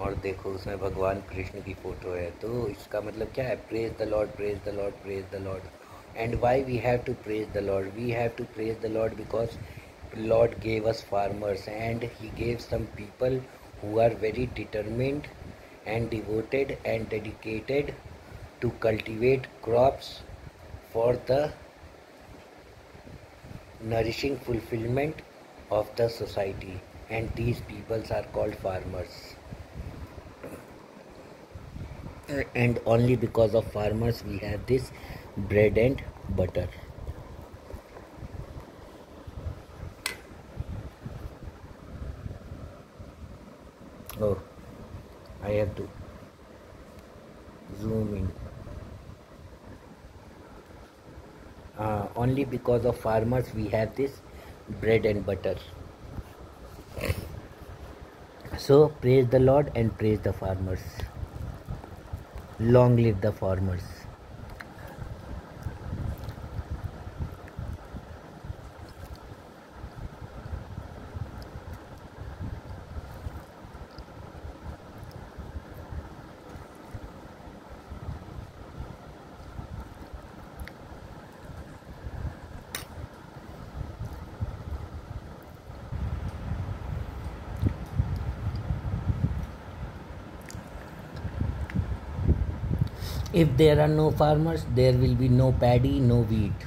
और देखो उसमें भगवान कृष्ण की फ़ोटो है। तो इसका मतलब क्या है? Praise the Lord, praise the Lord, praise the Lord. And why we have to praise the Lord? We have to praise the Lord because Lord gave us farmers, and He gave some people who are very determined and devoted and dedicated to cultivate crops for the nourishing fulfillment of the society, and these peoples are called farmers. And only because of farmers we have this bread and butter. Oh, I have to zoom in. Only because of farmers we have this bread and butter. So praise the Lord and praise the farmers. Long live the farmers. If there are no farmers, there will be no paddy, no wheat.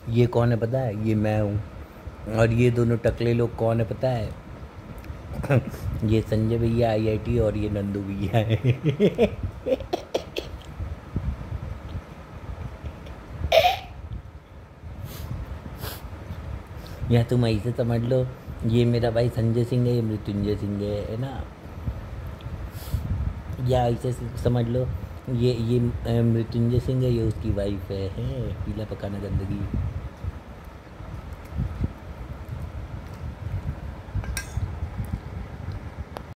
ये कौन है पता है? ये मैं हूँ। और ये दोनों टकले लोग कौन है पता है? ये संजय भैया आईआईटी और ये नंदू भैया है। या तुम ऐसे समझ लो, ये मेरा भाई संजय सिंह है, ये मृत्युंजय सिंह है ना। या ऐसे समझ लो, ये मृत्युंजय सिंह है, ये उसकी वाइफ है पीला पकाना गंदगी।